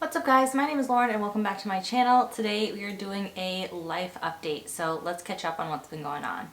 What's up guys, my name is Lauren and welcome back to my channel. Today we are doing a life update, so let's catch up on what's been going on.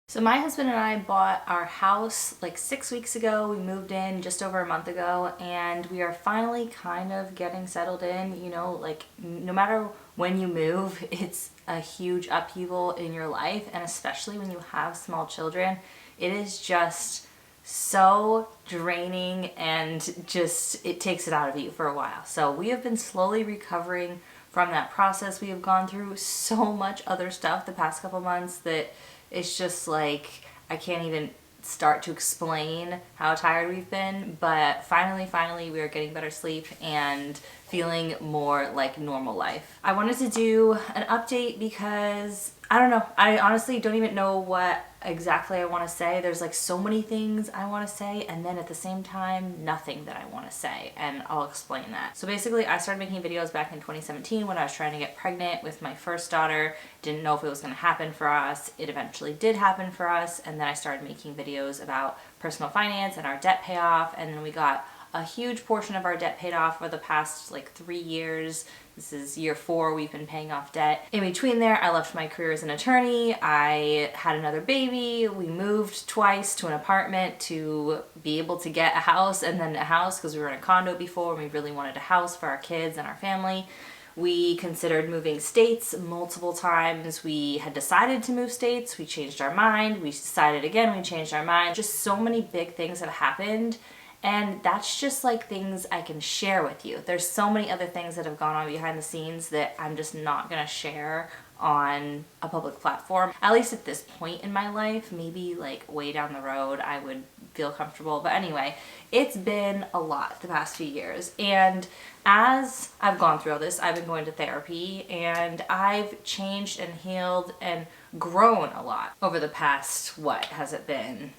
So my husband and I bought our house like 6 weeks ago. We moved in just over a month ago and we are finally kind of getting settled in. You know, like no matter when you move, it's a huge upheaval in your life, and especially when you have small children, it is just so draining and just it takes it out of you for a while. So we have been slowly recovering from that process. We have gone through so much other stuff the past couple months that it's just like I can't even start to explain how tired we've been, but finally we are getting better sleep and feeling more like normal life. I wanted to do an update because I don't know, I honestly don't even know what exactly I want to say. There's like so many things I want to say, and then at the same time nothing that I want to say, and I'll explain that. So basically I started making videos back in 2017 when I was trying to get pregnant with my first daughter. Didn't know if it was going to happen for us. It eventually did happen for us, and then I started making videos about personal finance and our debt payoff, and then we got a huge portion of our debt paid off for the past like 3 years. This is year 4, we've been paying off debt. In between there, I left my career as an attorney. I had another baby. We moved twice to an apartment to be able to get a house, and then a house because we were in a condo before and we really wanted a house for our kids and our family. We considered moving states multiple times. We had decided to move states. We changed our mind. We decided again, we changed our mind. Just so many big things have happened. And that's just like things I can share with you. There's so many other things that have gone on behind the scenes that I'm just not gonna share on a public platform. At least at this point in my life. Maybe like way down the road I would feel comfortable. But anyway, it's been a lot the past few years. And as I've gone through all this, I've been going to therapy and I've changed and healed and grown a lot over the past, what has it been?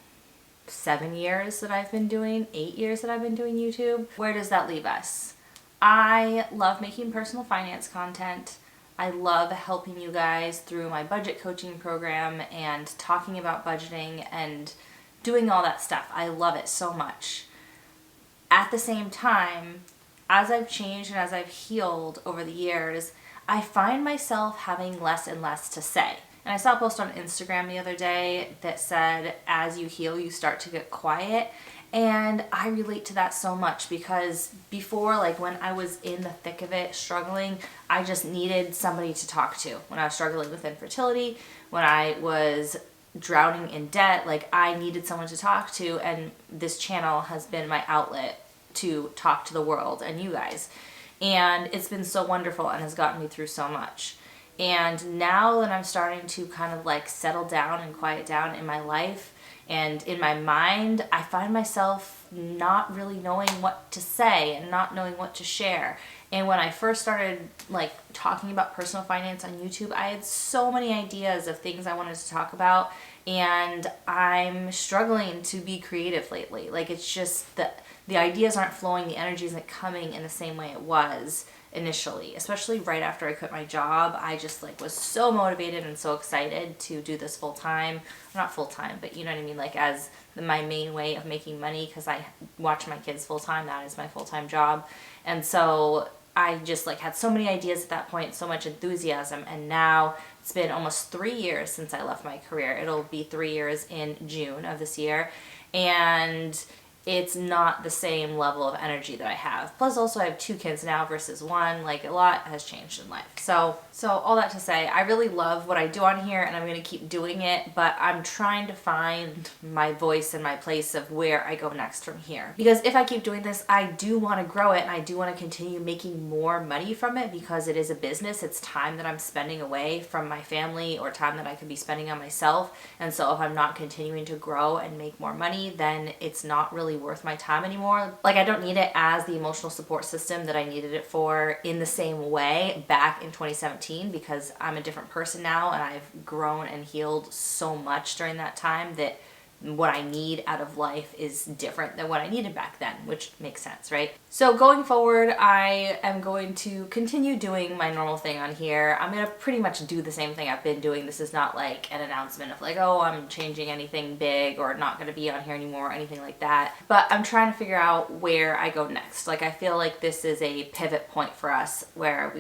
7 years that I've been doing, 8 years that I've been doing YouTube. Where does that leave us? I love making personal finance content. I love helping you guys through my budget coaching program and talking about budgeting and doing all that stuff. I love it so much. At the same time, as I've changed and as I've healed over the years, I find myself having less and less to say. And I saw a post on Instagram the other day that said, as you heal, you start to get quiet. And I relate to that so much because before, like when I was in the thick of it, struggling, I just needed somebody to talk to. When I was struggling with infertility, when I was drowning in debt, like I needed someone to talk to, and this channel has been my outlet to talk to the world and you guys. And it's been so wonderful and has gotten me through so much. And now that I'm starting to kind of like settle down and quiet down in my life and in my mind, I find myself not really knowing what to say and not knowing what to share. And when I first started like talking about personal finance on YouTube, I had so many ideas of things I wanted to talk about, and I'm struggling to be creative lately. Like it's just that the ideas aren't flowing, the energy isn't coming in the same way it was initially, especially right after I quit my job. I just like was so motivated and so excited to do this full time. Not full time, but you know what I mean, like as my main way of making money, because I watch my kids full time. That is my full-time job. And so I just like had so many ideas at that point, so much enthusiasm, and now it's been almost 3 years since I left my career. It'll be 3 years in June of this year, and it's not the same level of energy that I have. Plus also I have 2 kids now versus 1. Like a lot has changed in life. So all that to say, I really love what I do on here and I'm going to keep doing it, but I'm trying to find my voice and my place of where I go next from here. Because if I keep doing this, I do want to grow it and I do want to continue making more money from it because it is a business. It's time that I'm spending away from my family or time that I could be spending on myself. And so if I'm not continuing to grow and make more money, then it's not really worth my time anymore. Like I don't need it as the emotional support system that I needed it for in the same way back in 2017 because I'm a different person now and I've grown and healed so much during that time that what I need out of life is different than what I needed back then, which makes sense, right? So going forward, I am going to continue doing my normal thing on here. I'm gonna pretty much do the same thing I've been doing. This is not like an announcement of like, oh, I'm changing anything big or not gonna be on here anymore or anything like that. But I'm trying to figure out where I go next. Like, I feel like this is a pivot point for us where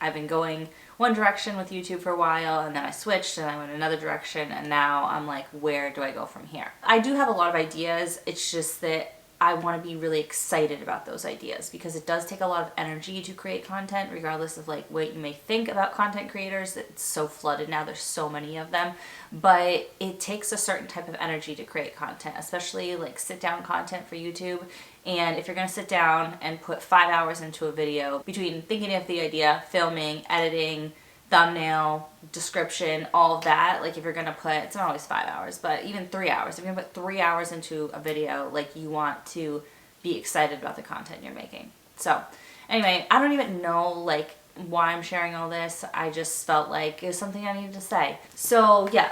I've been going one direction with YouTube for a while, and then I switched and I went another direction, and now I'm like, where do I go from here? I do have a lot of ideas. It's just that I want to be really excited about those ideas, because it does take a lot of energy to create content, regardless of like what you may think about content creators. It's so flooded now, there's so many of them, but it takes a certain type of energy to create content, especially like sit down content for YouTube. And if you're going to sit down and put 5 hours into a video, between thinking of the idea, filming, editing, thumbnail, description, all of that, like if you're going to put, it's not always 5 hours, but even 3 hours, if you're going to put 3 hours into a video, like you want to be excited about the content you're making. So anyway, I don't even know like why I'm sharing all this. I just felt like it was something I needed to say. So yeah.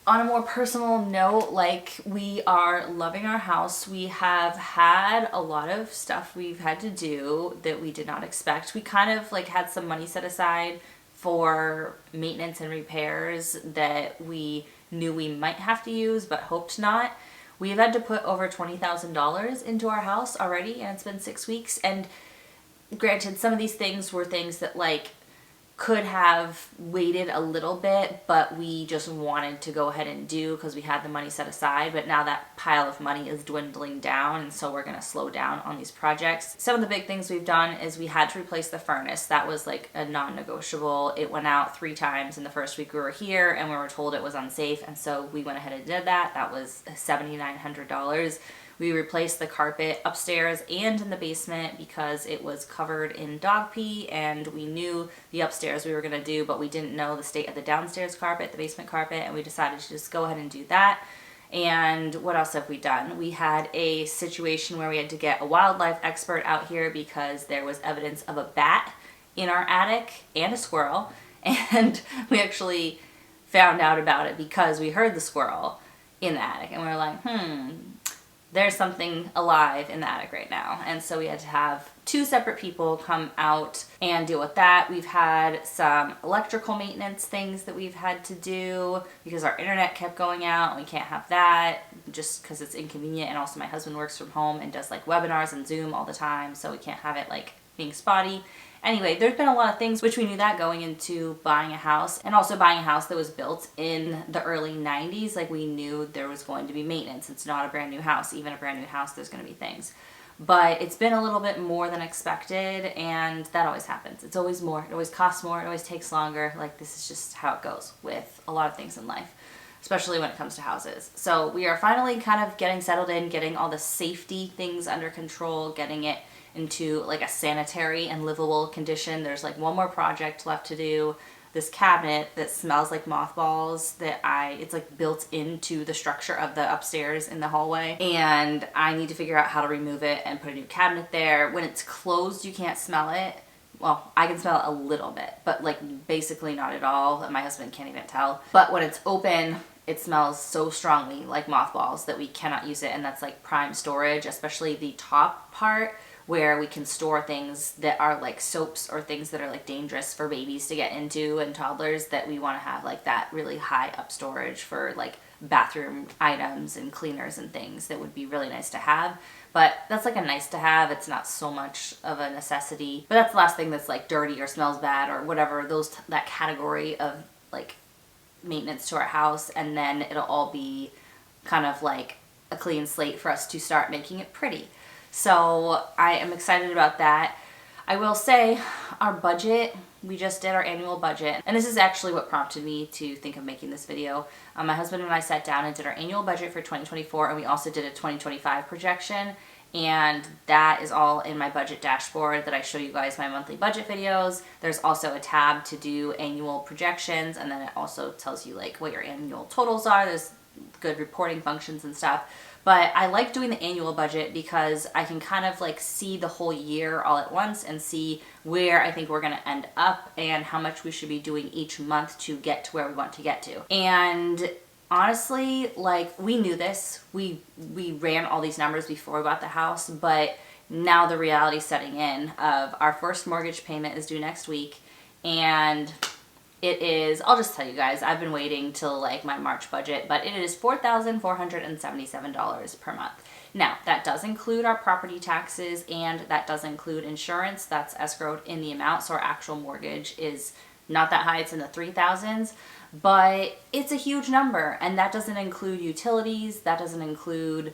On a more personal note, like, we are loving our house. We have had a lot of stuff we've had to do that we did not expect. We kind of like had some money set aside for maintenance and repairs that we knew we might have to use but hoped not. We've had to put over $20,000 into our house already, and it's been 6 weeks. And granted, some of these things were things that like could have waited a little bit, but we just wanted to go ahead and do because we had the money set aside. But now that pile of money is dwindling down, and so we're going to slow down on these projects. Some of the big things we've done is we had to replace the furnace. That was like a non-negotiable. It went out 3 times in the first week we were here, and we were told it was unsafe, and so we went ahead and did that. That was $7,900. We replaced the carpet upstairs and in the basement because it was covered in dog pee, and we knew the upstairs we were going to do, but we didn't know the state of the downstairs carpet, the basement carpet, and we decided to just go ahead and do that. And what else have we done? We had a situation where we had to get a wildlife expert out here because there was evidence of a bat in our attic and a squirrel, and we actually found out about it because we heard the squirrel in the attic, and we were like, there's something alive in the attic right now. And so we had to have 2 separate people come out and deal with that. We've had some electrical maintenance things that we've had to do because our internet kept going out, and we can't have that just because it's inconvenient. And also my husband works from home and does like webinars and Zoom all the time, so we can't have it like being spotty. Anyway, there's been a lot of things, which we knew that going into buying a house, and also buying a house that was built in the early 90s. Like, we knew there was going to be maintenance. It's not a brand new house. Even a brand new house, there's going to be things. But it's been a little bit more than expected, and that always happens. It's always more. It always costs more. It always takes longer. Like, this is just how it goes with a lot of things in life, especially when it comes to houses. So we are finally kind of getting settled in, getting all the safety things under control, getting it into like a sanitary and livable condition. There's like one more project left to do. This cabinet that smells like mothballs it's like built into the structure of the upstairs in the hallway, and I need to figure out how to remove it and put a new cabinet there. When it's closed, you can't smell it. Well, I can smell it a little bit, but like basically not at all. My husband can't even tell. But when it's open, it smells so strongly like mothballs that we cannot use it, and that's like prime storage, especially the top part where we can store things that are like soaps or things that are like dangerous for babies to get into and toddlers, that we want to have like that really high up storage for like bathroom items and cleaners and things. That would be really nice to have. But that's like a nice to have. It's not so much of a necessity. But that's the last thing that's like dirty or smells bad or whatever, that category of like maintenance to our house, and then it'll all be kind of like a clean slate for us to start making it pretty. So I am excited about that. I will say our budget, we just did our annual budget, and this is actually what prompted me to think of making this video. My husband and I sat down and did our annual budget for 2024, and we also did a 2025 projection, and that is all in my budget dashboard that I show you guys my monthly budget videos. There's also a tab to do annual projections, and then it also tells you like what your annual totals are. There's good reporting functions and stuff. But I like doing the annual budget because I can kind of like see the whole year all at once and see where I think we're going to end up and how much we should be doing each month to get to where we want to get to. And honestly, like, we knew this. We ran all these numbers before we bought the house, but now the reality setting in of our first mortgage payment is due next week, and it is, I'll just tell you guys, I've been waiting till like my March budget, but it is $4,477 per month. Now, that does include our property taxes and that does include insurance that's escrowed in the amount, so our actual mortgage is not that high, it's in the 3,000s, but it's a huge number, and that doesn't include utilities, that doesn't include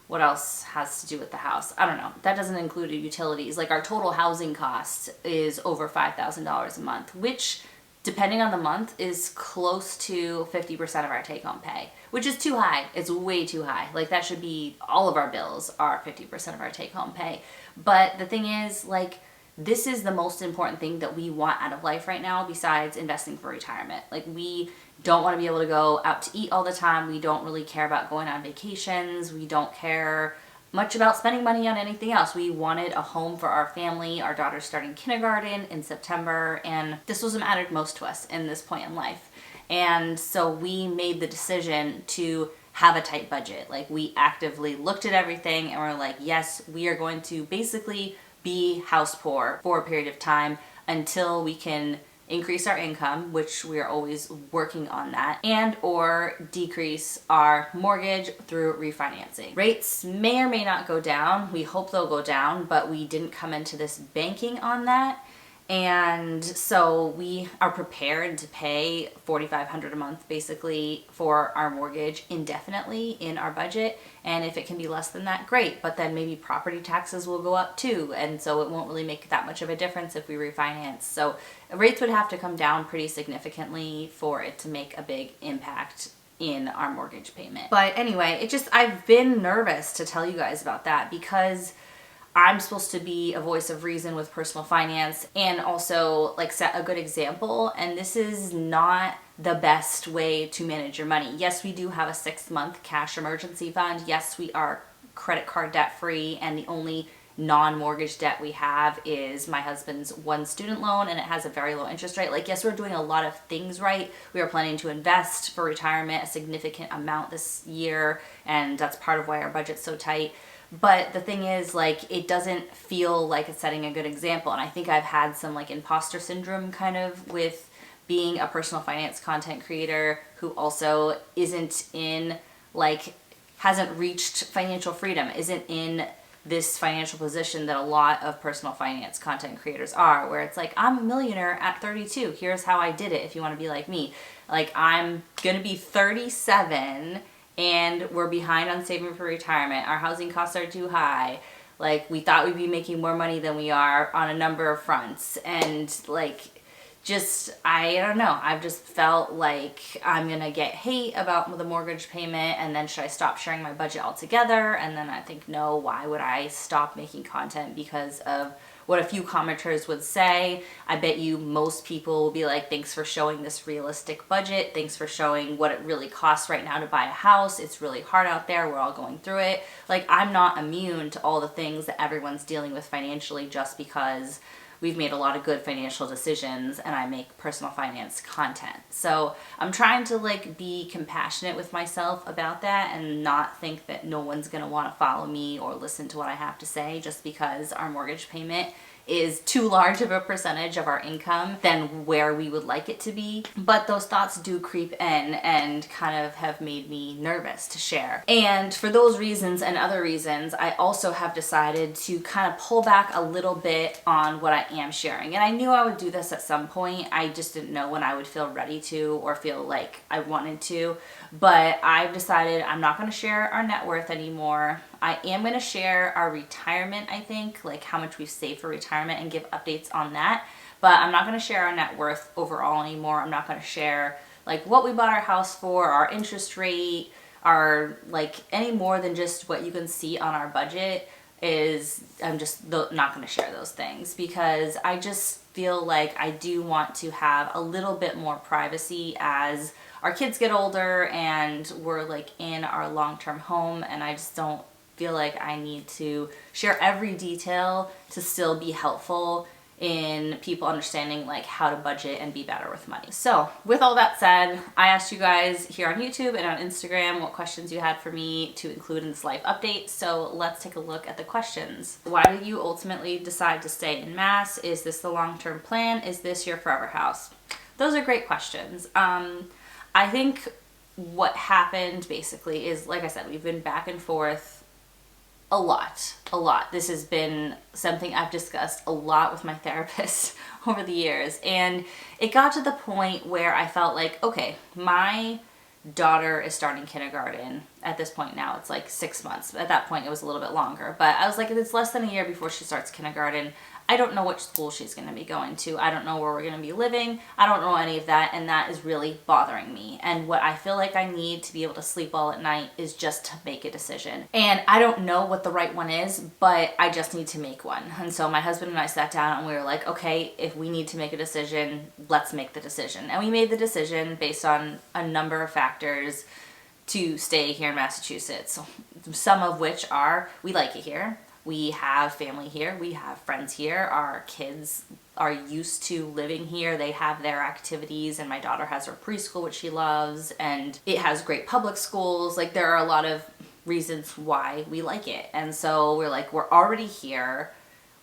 what else has to do with the house? I don't know. That doesn't include utilities. Like, our total housing cost is over $5,000 a month, which, depending on the month, is close to 50% of our take-home pay, which is too high. It's way too high. Like, that should be, all of our bills are 50% of our take-home pay. But the thing is, like, this is the most important thing that we want out of life right now besides investing for retirement. Like, we don't want to be able to go out to eat all the time. We don't really care about going on vacations. We don't care much about spending money on anything else. We wanted a home for our family. Our daughter's starting kindergarten in September, and this was what mattered most to us in this point in life. And so we made the decision to have a tight budget. Like, we actively looked at everything and we're like, yes, we are going to basically be house poor for a period of time until we can increase our income, which we are always working on that, and or decrease our mortgage through refinancing. Rates may or may not go down. We hope they'll go down, but we didn't come into this banking on that. And so we are prepared to pay $4,500 a month basically for our mortgage indefinitely in our budget. And if it can be less than that, great. But then maybe property taxes will go up too. And so it won't really make that much of a difference if we refinance. So rates would have to come down pretty significantly for it to make a big impact in our mortgage payment. But anyway, I've been nervous to tell you guys about that because I'm supposed to be a voice of reason with personal finance and also like set a good example. And this is not the best way to manage your money. Yes, we do have a 6-month cash emergency fund. Yes, we are credit card debt free, and the only non-mortgage debt we have is my husband's one student loan, and it has a very low interest rate. Like, yes, we're doing a lot of things right. We are planning to invest for retirement a significant amount this year, and that's part of why our budget's so tight. But the thing is, like, it doesn't feel like it's setting a good example. And I think I've had some like imposter syndrome kind of with being a personal finance content creator who also isn't in, like, hasn't reached financial freedom, isn't in this financial position that a lot of personal finance content creators are, where it's like, I'm a millionaire at 32. Here's how I did it if you want to be like me. Like, I'm going to be 37 and we're behind on saving for retirement. Our housing costs are too high. Like, we thought we'd be making more money than we are on a number of fronts. And like, I don't know. I've just felt like I'm going to get hate about the mortgage payment, and then should I stop sharing my budget altogether? And then I think, no, why would I stop making content because of what a few commenters would say? I bet you most people will be like, thanks for showing this realistic budget. Thanks for showing what it really costs right now to buy a house. It's really hard out there. We're all going through it. Like, I'm not immune to all the things that everyone's dealing with financially just because we've made a lot of good financial decisions and I make personal finance content. So I'm trying to like be compassionate with myself about that and not think that no one's gonna wanna follow me or listen to what I have to say just because our mortgage payment is too large of a percentage of our income than where we would like it to be. But those thoughts do creep in and kind of have made me nervous to share. And for those reasons and other reasons, I also have decided to kind of pull back a little bit on what I am sharing. And I knew I would do this at some point. I just didn't know when I would feel ready to or feel like I wanted to. But I've decided I'm not going to share our net worth anymore. I am going to share our retirement, I think, like how much we've saved for retirement, and give updates on that. But I'm not going to share our net worth overall anymore. I'm not going to share like what we bought our house for, our interest rate, our like any more than just what you can see on our budget. I'm just not going to share those things because I just feel like I do want to have a little bit more privacy as our kids get older and we're like in our long-term home, and I just don't feel like I need to share every detail to still be helpful in people understanding like how to budget and be better with money. So with all that said, I asked you guys here on YouTube and on Instagram what questions you had for me to include in this life update. So let's take a look at the questions. Why did you ultimately decide to stay in Mass? Is this the long-term plan? Is this your forever house? Those are great questions. I think what happened basically is, like I said, we've been back and forth a lot. This has been something I've discussed a lot with my therapist over the years. And it got to the point where I felt like, okay, my daughter is starting kindergarten at this point now. It's like 6 months. At that point, it was a little bit longer. But I was like, it's less than a year before she starts kindergarten. I don't know which school she's going to be going to. I don't know where we're going to be living. I don't know any of that, and that is really bothering me. And what I feel like I need to be able to sleep well at night is just to make a decision. And I don't know what the right one is, but I just need to make one. And so my husband and I sat down and we were like, okay, if we need to make a decision, let's make the decision. And we made the decision based on a number of factors to stay here in Massachusetts. Some of which are, we like it here. We have family here. We have friends here. Our kids are used to living here. They have their activities, and my daughter has her preschool, which she loves, and it has great public schools. Like, there are a lot of reasons why we like it. And so we're like, we're already here.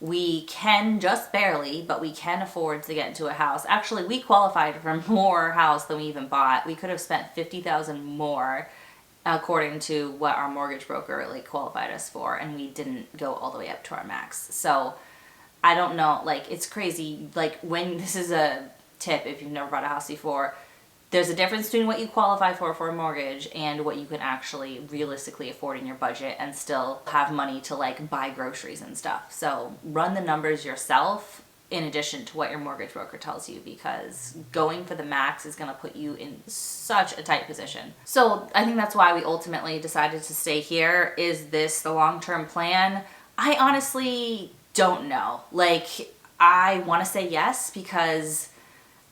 We can just barely, but we can afford to get into a house. Actually, we qualified for more house than we even bought. We could have spent $50,000 more according to what our mortgage broker like qualified us for, and we didn't go all the way up to our max. So I don't know, like, it's crazy. Like, when, this is a tip if you've never bought a house before, there's a difference between what you qualify for a mortgage and what you can actually realistically afford in your budget and still have money to like buy groceries and stuff. So run the numbers yourself in addition to what your mortgage broker tells you, because going for the max is going to put you in such a tight position. So I think that's why we ultimately decided to stay here. Is this the long-term plan? I honestly don't know. Like, I want to say yes because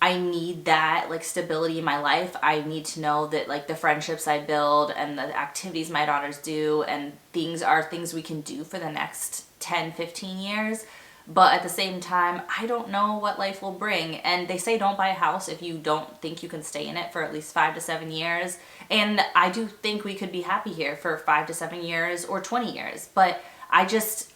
I need that like stability in my life. I need to know that like the friendships I build and the activities my daughters do and things are things we can do for the next 10, 15 years. But at the same time, I don't know what life will bring. And they say don't buy a house if you don't think you can stay in it for at least 5 to 7 years. And I do think we could be happy here for 5 to 7 years or 20 years. But I just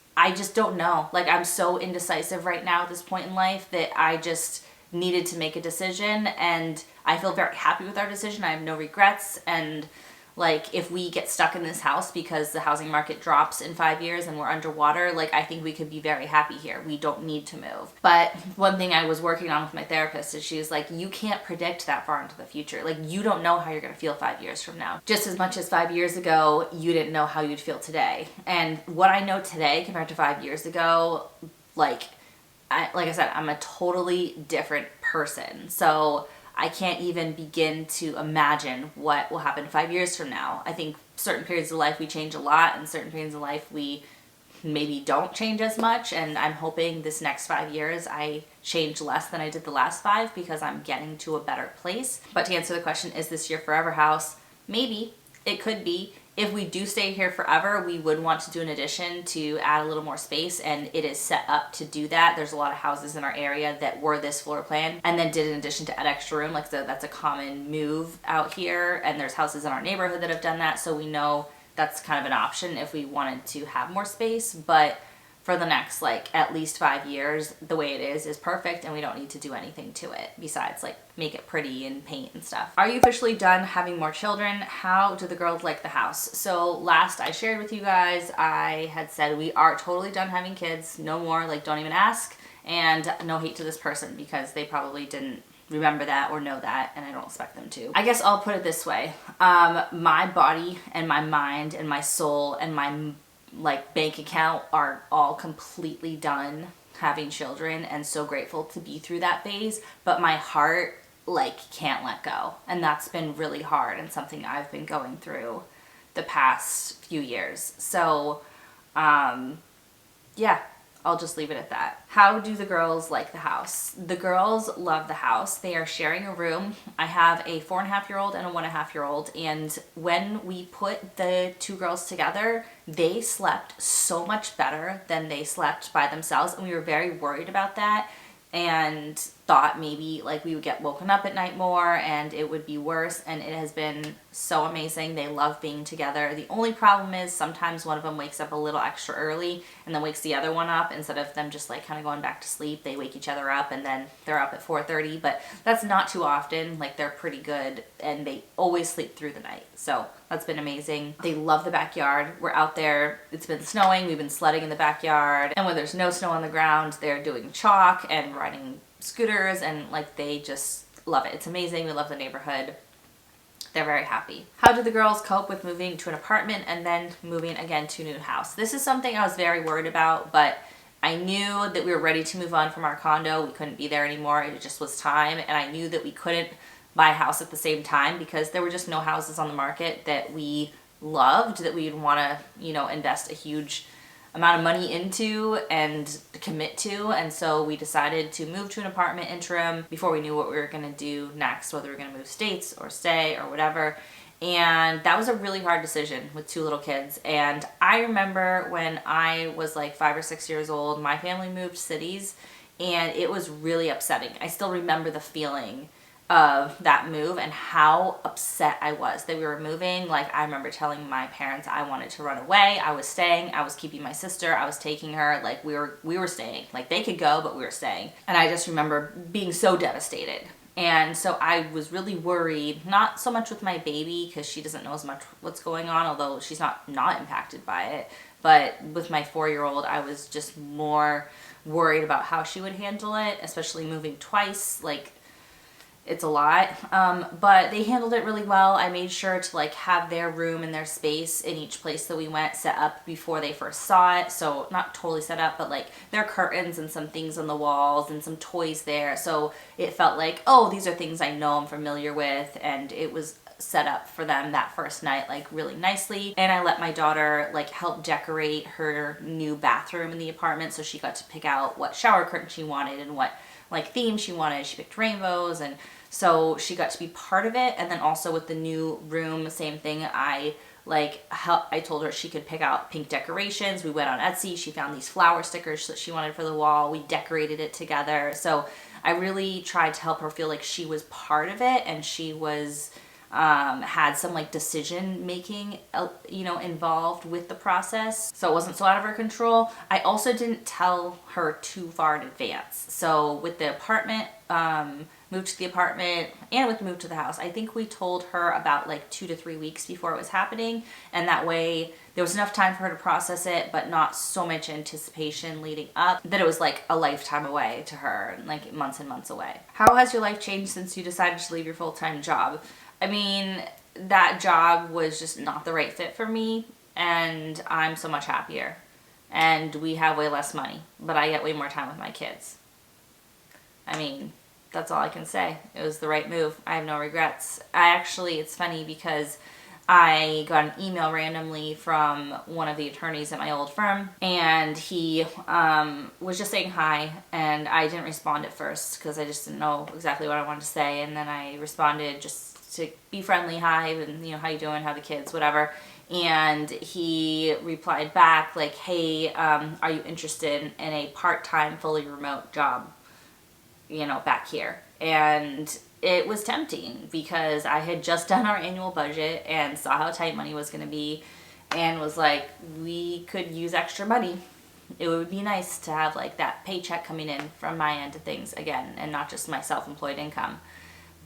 don't know. Like, I'm so indecisive right now at this point in life that I just needed to make a decision. And I feel very happy with our decision. I have no regrets. And like, if we get stuck in this house because the housing market drops in 5 years and we're underwater, like, I think we could be very happy here. We don't need to move. But one thing I was working on with my therapist is she was like, you can't predict that far into the future. Like, you don't know how you're going to feel 5 years from now. Just as much as 5 years ago, you didn't know how you'd feel today. And what I know today compared to 5 years ago, like I said, I'm a totally different person. So I can't even begin to imagine what will happen 5 years from now. I think certain periods of life we change a lot, and certain periods of life we maybe don't change as much. And I'm hoping this next 5 years I change less than I did the last 5 because I'm getting to a better place. But to answer the question, is this your forever house? Maybe. It could be. If we do stay here forever, we would want to do an addition to add a little more space, and it is set up to do that. There's a lot of houses in our area that were this floor plan and then did an addition to add extra room. Like, so that's a common move out here, and there's houses in our neighborhood that have done that, so we know that's kind of an option if we wanted to have more space. But for the next like at least 5 years, the way it is perfect, and we don't need to do anything to it besides like make it pretty and paint and stuff. Are you officially done having more children? How do the girls like the house? So last I shared with you guys, I had said we are totally done having kids. No more, like, don't even ask. And no hate to this person because they probably didn't remember that or know that, and I don't expect them to. I guess I'll put it this way. My body and my mind and my soul and my like bank account are all completely done having children, and so grateful to be through that phase, but my heart like can't let go, and that's been really hard and something I've been going through the past few years. So yeah, I'll just leave it at that. How do the girls like the house? The girls love the house. They are sharing a room. I have a 4.5-year-old and a 1.5-year-old, and when we put the two girls together, they slept so much better than they slept by themselves, and we were very worried about that and thought maybe like we would get woken up at night more and it would be worse, and it has been so amazing. They love being together. The only problem is sometimes one of them wakes up a little extra early and then wakes the other one up. Instead of them just like kind of going back to sleep, they wake each other up and then they're up at 4:30, but that's not too often. Like, they're pretty good and they always sleep through the night, so that's been amazing. They love the backyard. We're out there, it's been snowing, we've been sledding in the backyard, and when there's no snow on the ground, they're doing chalk and riding scooters, and like they just love it. It's amazing. We love the neighborhood. They're very happy. How do the girls cope with moving to an apartment and then moving again to a new house? This is something I was very worried about, but I knew that we were ready to move on from our condo. We couldn't be there anymore. It just was time, and I knew that we couldn't buy a house at the same time because there were just no houses on the market that we loved, that we'd want to, you know, invest a huge amount of money into and commit to. And so we decided to move to an apartment interim before we knew what we were going to do next, whether we were going to move states or stay or whatever. And that was a really hard decision with two little kids. And I remember when I was like 5 or 6 years old, my family moved cities, and it was really upsetting. I still remember the feeling of that move and how upset I was that we were moving. Like, I remember telling my parents I wanted to run away. I was staying. I was keeping my sister. I was taking her. Like, we were staying. Like, they could go, but we were staying. And I just remember being so devastated. And so I was really worried, not so much with my baby because she doesn't know as much what's going on, although she's not impacted by it. But with my 4-year-old, I was just more worried about how she would handle it, especially moving twice. Like, it's a lot, but they handled it really well. I made sure to like have their room and their space in each place that we went set up before they first saw it. So not totally set up, but like there are curtains and some things on the walls and some toys there. So it felt like, oh, these are things I know I'm familiar with, and it was set up for them that first night like really nicely. And I let my daughter like help decorate her new bathroom in the apartment, so she got to pick out what shower curtain she wanted and what like theme she wanted. She picked rainbows, and so she got to be part of it. And then also with the new room, same thing. I told her she could pick out pink decorations. We went on Etsy. She found these flower stickers that she wanted for the wall. We decorated it together. So I really tried to help her feel like she was part of it, and she was had some like decision making, involved with the process. So it wasn't so out of her control. I also didn't tell her too far in advance. So with the apartment, moved to the apartment and with the move to the house, I think we told her about like 2 to 3 weeks before it was happening. And that way there was enough time for her to process it, but not so much anticipation leading up that it was like a lifetime away to her, and like months and months away. How has your life changed since you decided to leave your full-time job? I mean, that job was just not the right fit for me, and I'm so much happier. And we have way less money, but I get way more time with my kids. I mean, that's all I can say. It was the right move. I have no regrets. It's funny because I got an email randomly from one of the attorneys at my old firm, and he was just saying hi, and I didn't respond at first because I just didn't know exactly what I wanted to say. And then I responded just to be friendly, hi, and how you doing, how the kids, whatever. And he replied back like, hey, are you interested in a part-time fully remote job back here? And it was tempting because I had just done our annual budget and saw how tight money was going to be, and was like, we could use extra money. It would be nice to have like that paycheck coming in from my end of things again, and not just my self-employed income.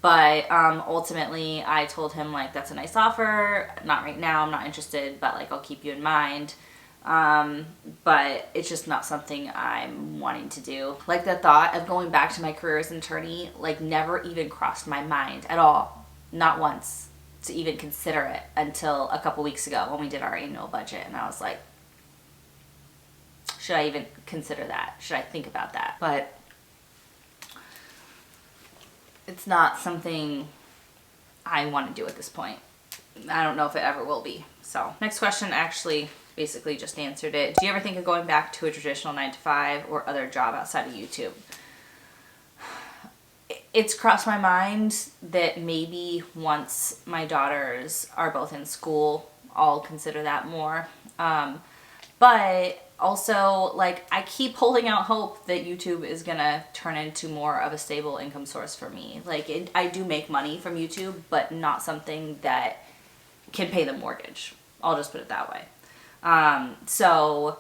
But ultimately I told him like, that's a nice offer, not right now, I'm not interested, but like I'll keep you in mind. But it's just not something I'm wanting to do. Like, the thought of going back to my career as an attorney like never even crossed my mind at all, not once, to even consider it until a couple weeks ago when we did our annual budget. And I was like, should I even consider that? Should I think about that? But it's not something I want to do at this point. I don't know if it ever will be. So next question actually basically just answered it. Do you ever think of going back to a traditional 9 to 5 or other job outside of YouTube? It's crossed my mind that maybe once my daughters are both in school, I'll consider that more. But also, like, I keep holding out hope that YouTube is gonna turn into more of a stable income source for me. Like, I do make money from YouTube, but not something that can pay the mortgage. I'll just put it that way. So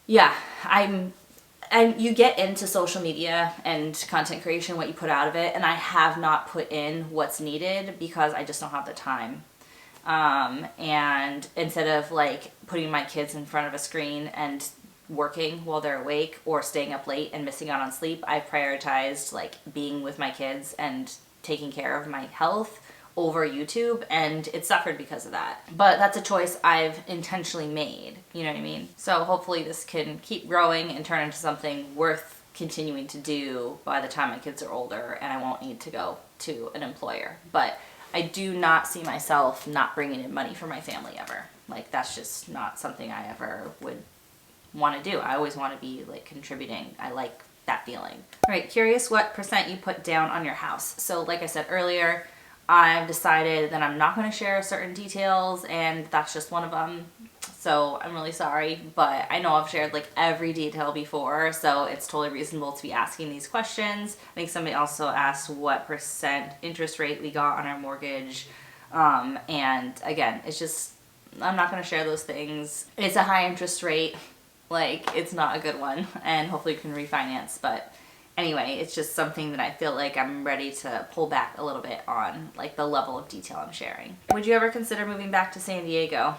yeah, and you get into social media and content creation, what you put out of it, and I have not put in what's needed because I just don't have the time. And instead of like putting my kids in front of a screen and working while they're awake or staying up late and missing out on sleep, I've prioritized like being with my kids and taking care of my health over YouTube, and it suffered because of that. But that's a choice I've intentionally made, you know what I mean? So hopefully this can keep growing and turn into something worth continuing to do by the time my kids are older and I won't need to go to an employer. But I do not see myself not bringing in money for my family ever. Like, that's just not something I ever would want to do. I always want to be like contributing. I like that feeling. All right, curious what % you put down on your house. So like I said earlier, I've decided that I'm not going to share certain details, and that's just one of them. So I'm really sorry, but I know I've shared like every detail before, so it's totally reasonable to be asking these questions. I think somebody also asked what % interest rate we got on our mortgage. And again, it's just, I'm not going to share those things. It's a high interest rate. Like, it's not a good one, and hopefully you can refinance, but anyway, it's just something that I feel like I'm ready to pull back a little bit on, like the level of detail I'm sharing. Would you ever consider moving back to San Diego?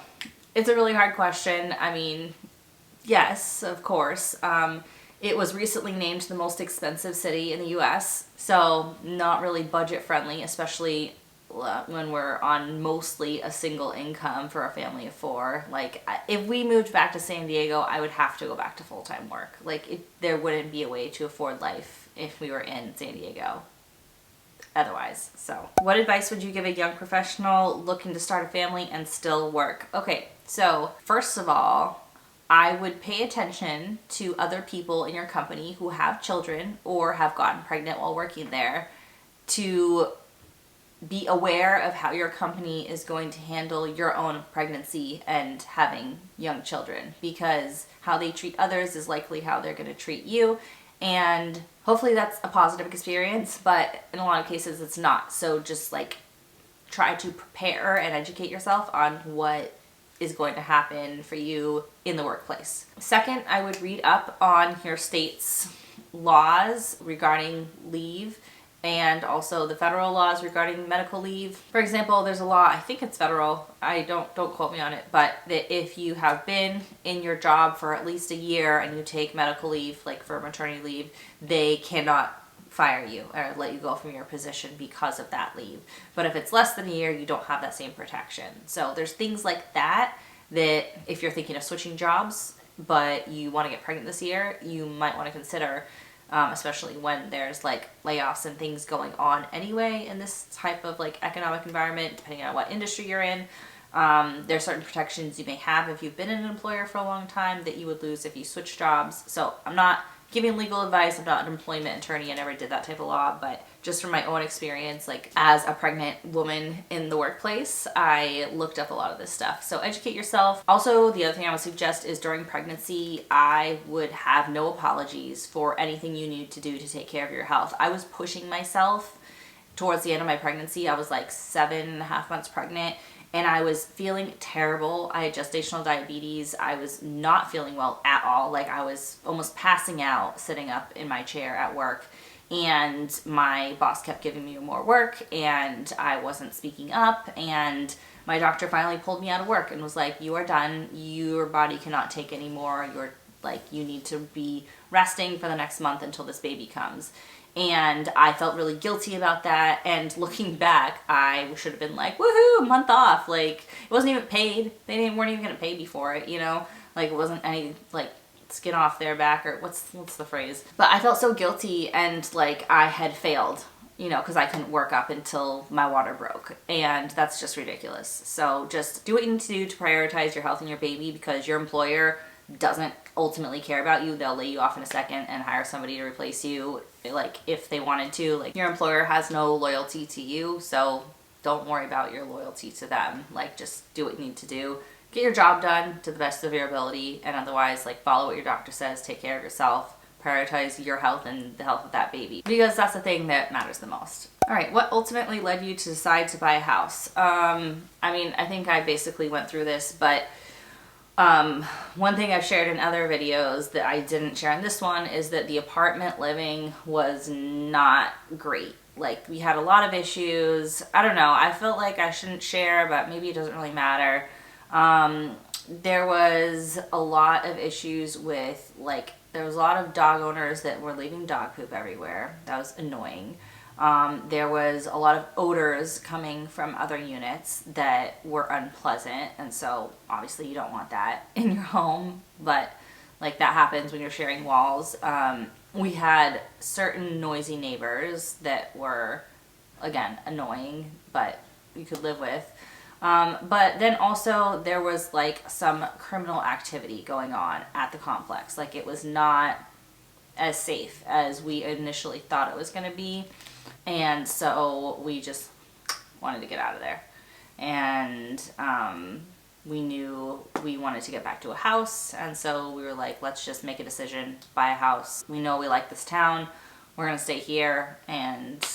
It's a really hard question. I mean, yes, of course. It was recently named the most expensive city in the US, so not really budget friendly, especially when we're on mostly a single income for a family of 4. Like, if we moved back to San Diego, I would have to go back to full-time work. Like, there wouldn't be a way to afford life if we were in San Diego otherwise. So what advice would you give a young professional looking to start a family and still work? Okay, so first of all, I would pay attention to other people in your company who have children or have gotten pregnant while working there, to be aware of how your company is going to handle your own pregnancy and having young children, because how they treat others is likely how they're going to treat you. And hopefully that's a positive experience, but in a lot of cases it's not. So just like try to prepare and educate yourself on what is going to happen for you in the workplace. Second, I would read up on your state's laws regarding leave, and also the federal laws regarding medical leave. For example, there's a law, I think it's federal, don't quote me on it, but that if you have been in your job for at least a year and you take medical leave, like for maternity leave, they cannot fire you or let you go from your position because of that leave. But if it's less than a year, you don't have that same protection. So there's things like that if you're thinking of switching jobs, but you want to get pregnant this year, you might want to consider. Especially when there's like layoffs and things going on anyway in this type of like economic environment, depending on what industry you're in. There's certain protections you may have if you've been in an employer for a long time that you would lose if you switch jobs. So I'm not giving legal advice, I'm not an employment attorney, I never did that type of law, but just from my own experience, like as a pregnant woman in the workplace, I looked up a lot of this stuff. So educate yourself. Also, the other thing I would suggest is during pregnancy, I would have no apologies for anything you need to do to take care of your health. I was pushing myself towards the end of my pregnancy. I was like 7.5 months pregnant, and I was feeling terrible. I had gestational diabetes. I was not feeling well at all. Like, I was almost passing out sitting up in my chair at work. And my boss kept giving me more work, and I wasn't speaking up. And my doctor finally pulled me out of work and was like, you are done. Your body cannot take any more. You need to be resting for the next month until this baby comes. And I felt really guilty about that. And looking back, I should have been like, woohoo, month off. Like, it wasn't even paid. Weren't even going to pay me for it, you know? Like, it wasn't any, like, skin off their back, or what's the phrase? But I felt so guilty, and like I had failed, you know, because I couldn't work up until my water broke. And that's just ridiculous. So just do what you need to do to prioritize your health and your baby, because your employer doesn't ultimately care about you. They'll lay you off in a second and hire somebody to replace you, like if they wanted to. Like, your employer has no loyalty to you, so don't worry about your loyalty to them. Like, just do what you need to do. Get your job done to the best of your ability, and otherwise, like, follow what your doctor says, take care of yourself, prioritize your health and the health of that baby, because that's the thing that matters the most. All right, what ultimately led you to decide to buy a house? I mean, I think I basically went through this, but one thing I've shared in other videos that I didn't share in this one is that the apartment living was not great. Like, we had a lot of issues. I don't know, I felt like I shouldn't share, but maybe it doesn't really matter. There was a lot of issues with, like, there was a lot of dog owners that were leaving dog poop everywhere. That was annoying. There was a lot of odors coming from other units that were unpleasant, and so obviously you don't want that in your home, but like, that happens when you're sharing walls. We had certain noisy neighbors that were, again, annoying, but you could live with. But then also there was like some criminal activity going on at the complex. Like, it was not as safe as we initially thought it was going to be. And so we just wanted to get out of there. And we knew we wanted to get back to a house. And so we were like, let's just make a decision, buy a house. We know we like this town. We're going to stay here. And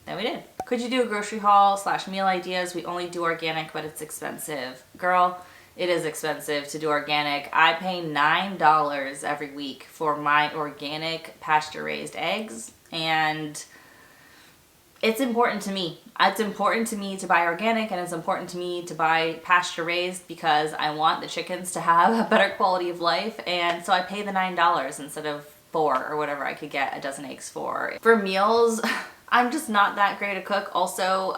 then we did. Could you do a grocery haul / meal ideas? We only do organic, but it's expensive. Girl, it is expensive to do organic. I pay $9 every week for my organic pasture-raised eggs, and it's important to me. It's important to me to buy organic, and it's important to me to buy pasture-raised because I want the chickens to have a better quality of life, and so I pay the $9 instead of $4 or whatever I could get a dozen eggs for. For meals, I'm just not that great a cook. Also,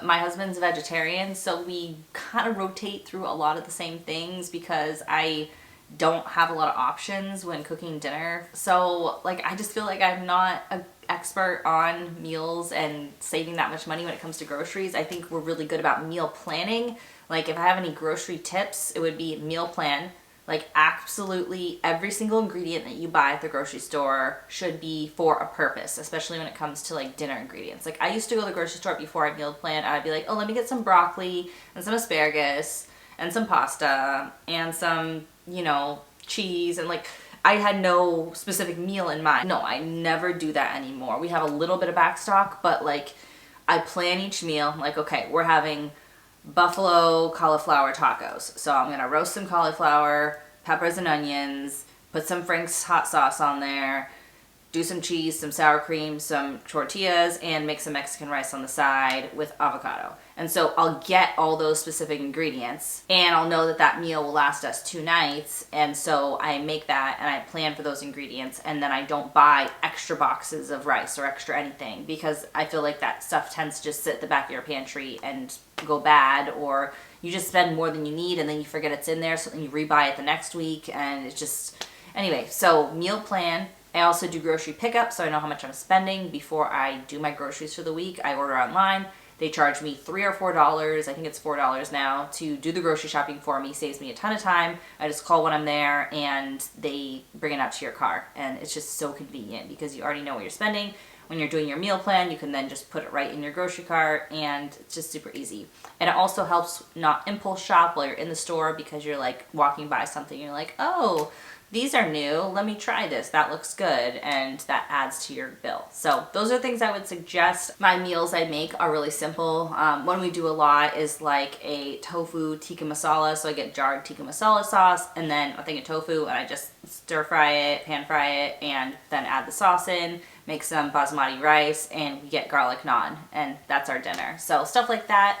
my husband's a vegetarian, so we kind of rotate through a lot of the same things because I don't have a lot of options when cooking dinner. So, like, I just feel like I'm not an expert on meals and saving that much money when it comes to groceries. I think we're really good about meal planning. Like, if I have any grocery tips, it would be meal plan. Like, absolutely every single ingredient that you buy at the grocery store should be for a purpose, especially when it comes to like dinner ingredients. Like, I used to go to the grocery store before I meal planned. I'd be like, oh, let me get some broccoli and some asparagus and some pasta and some, you know, cheese, and like, I had no specific meal in mind. No, I never do that anymore. We have a little bit of back stock, but like, I plan each meal. Like, okay, we're having buffalo cauliflower tacos. So I'm gonna roast some cauliflower, peppers and onions, put some Frank's hot sauce on there, do some cheese, some sour cream, some tortillas, and make some Mexican rice on the side with avocado. And so I'll get all those specific ingredients, and I'll know that that meal will last us 2 nights. And so I make that and I plan for those ingredients, and then I don't buy extra boxes of rice or extra anything, because I feel like that stuff tends to just sit at the back of your pantry and go bad, or you just spend more than you need and then you forget it's in there, so then you rebuy it the next week, and it's just, anyway, so meal plan. I also do grocery pickup, so I know how much I'm spending before I do my groceries for the week. I order online. They charge me $3 or $4, I think it's $4 now, to do the grocery shopping for me. Saves me a ton of time. I just call when I'm there and they bring it out to your car. And it's just so convenient because you already know what you're spending. When you're doing your meal plan, you can then just put it right in your grocery cart, and it's just super easy. And it also helps not impulse shop while you're in the store, because you're like walking by something and you're like, oh, these are new, let me try this, that looks good, and that adds to your bill. So those are things I would suggest. My meals I make are really simple. One we do a lot is like a tofu tikka masala. So I get jarred tikka masala sauce and then a thing of tofu, and I just stir fry it, pan fry it, and then add the sauce in, make some basmati rice, and we get garlic naan, and that's our dinner. So stuff like that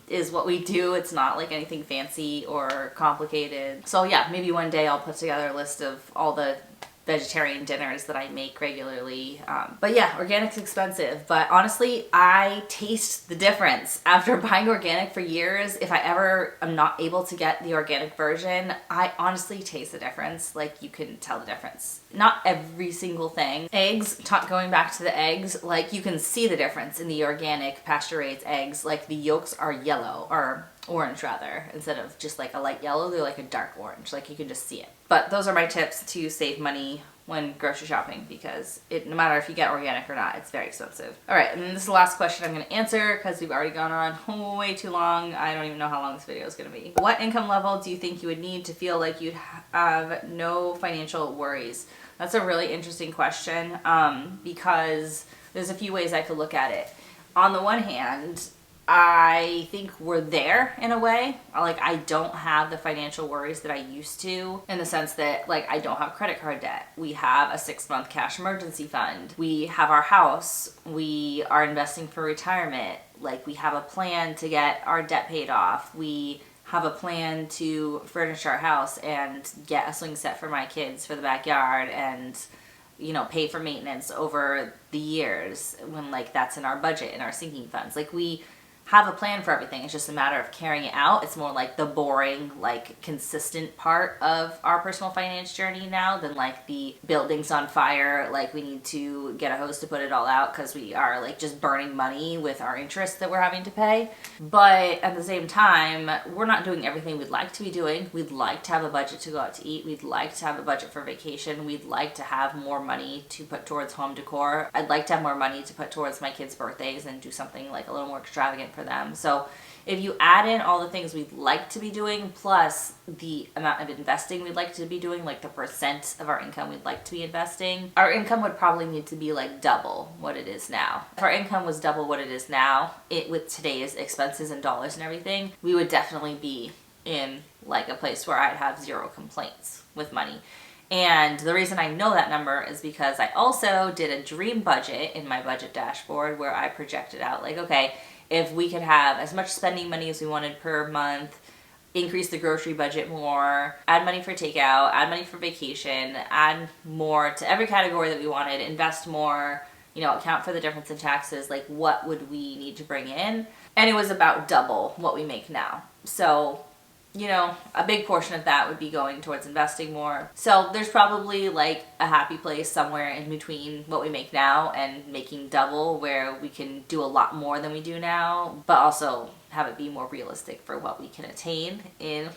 is what we do. It's not like anything fancy or complicated. So yeah, maybe one day I'll put together a list of all the vegetarian dinners that I make regularly. But yeah, organic's expensive, but honestly, I taste the difference. After buying organic for years, if I ever am not able to get the organic version, I honestly taste the difference. Like, you can tell the difference. Not every single thing. Eggs, going back to the eggs, like, you can see the difference in the organic pasture-raised eggs. Like, the yolks are yellow, or orange rather, instead of just like a light yellow, they're like a dark orange. Like, you can just see it. But those are my tips to save money when grocery shopping, because no matter if you get organic or not, it's very expensive. All right, and this is the last question I'm going to answer because we've already gone on way too long. I don't even know how long this video is going to be. What income level do you think you would need to feel like you'd have no financial worries? That's a really interesting question, because there's a few ways I could look at it. On the one hand, I think we're there in a way. Like, I don't have the financial worries that I used to, in the sense that, like, I don't have credit card debt. We have a 6-month cash emergency fund. We have our house. We are investing for retirement. Like, we have a plan to get our debt paid off. We have a plan to furnish our house and get a swing set for my kids for the backyard, and, you know, pay for maintenance over the years when, like, that's in our budget, in our sinking funds. Like, we have a plan for everything. It's just a matter of carrying it out. It's more like the boring, like, consistent part of our personal finance journey now than like the buildings on fire, like we need to get a hose to put it all out because we are like just burning money with our interest that we're having to pay. But at the same time, we're not doing everything we'd like to be doing. We'd like to have a budget to go out to eat. We'd like to have a budget for vacation. We'd like to have more money to put towards home decor. I'd like to have more money to put towards my kids' birthdays and do something like a little more extravagant for them. So if you add in all the things we'd like to be doing, plus the amount of investing we'd like to be doing, like the percent of our income we'd like to be investing, our income would probably need to be like double what it is now. If our income was double what it is now, with today's expenses and dollars and everything, we would definitely be in like a place where I'd have zero complaints with money. And the reason I know that number is because I also did a dream budget in my budget dashboard where I projected out like, okay, if we could have as much spending money as we wanted per month, increase the grocery budget more, add money for takeout, add money for vacation, add more to every category that we wanted, invest more, you know, account for the difference in taxes, like what would we need to bring in? And it was about double what we make now. So, you know, a big portion of that would be going towards investing more. So there's probably like a happy place somewhere in between what we make now and making double, where we can do a lot more than we do now, but also have it be more realistic for what we can attain in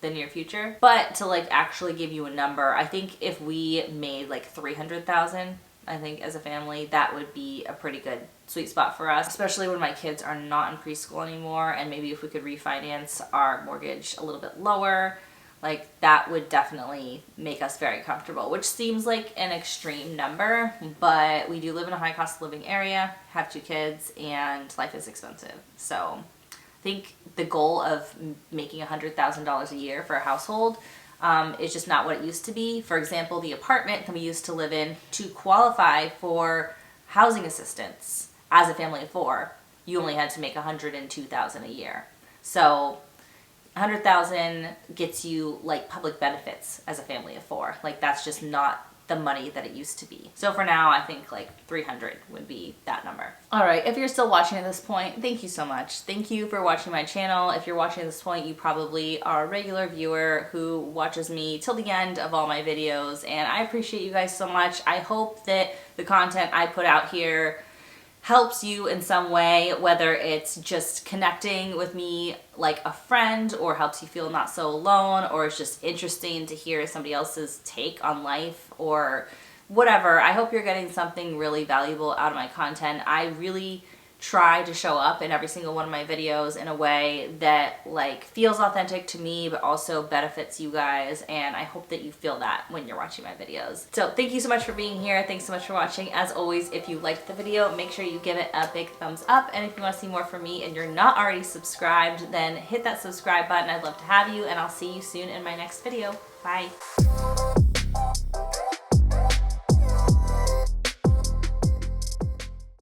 the near future. But to like actually give you a number, I think if we made like 300,000, I think as a family, that would be a pretty good sweet spot for us, especially when my kids are not in preschool anymore, and maybe if we could refinance our mortgage a little bit lower, like that would definitely make us very comfortable, which seems like an extreme number, but we do live in a high cost of living area, have 2 kids, and life is expensive. So I think the goal of making $100,000 a year for a household is just not what it used to be. For example, the apartment that we used to live in, to qualify for housing assistance as a family of 4, you only had to make $102,000 a year. So $100,000 gets you like public benefits as a family of 4. Like, that's just not the money that it used to be. So for now, I think like 300 would be that number. All right, if you're still watching at this point, thank you so much. Thank you for watching my channel. If you're watching at this point, you probably are a regular viewer who watches me till the end of all my videos, and I appreciate you guys so much. I hope that the content I put out here helps you in some way, whether it's just connecting with me like a friend, or helps you feel not so alone, or it's just interesting to hear somebody else's take on life, or whatever. I hope you're getting something really valuable out of my content. I really try to show up in every single one of my videos in a way that like feels authentic to me, but also benefits you guys, and I hope that you feel that when you're watching my videos. So thank you so much for being here. Thanks so much for watching. As always, if you liked the video, make sure you give it a big thumbs up, and if you want to see more from me and you're not already subscribed, then hit that subscribe button. I'd love to have you, and I'll see you soon in my next video. Bye.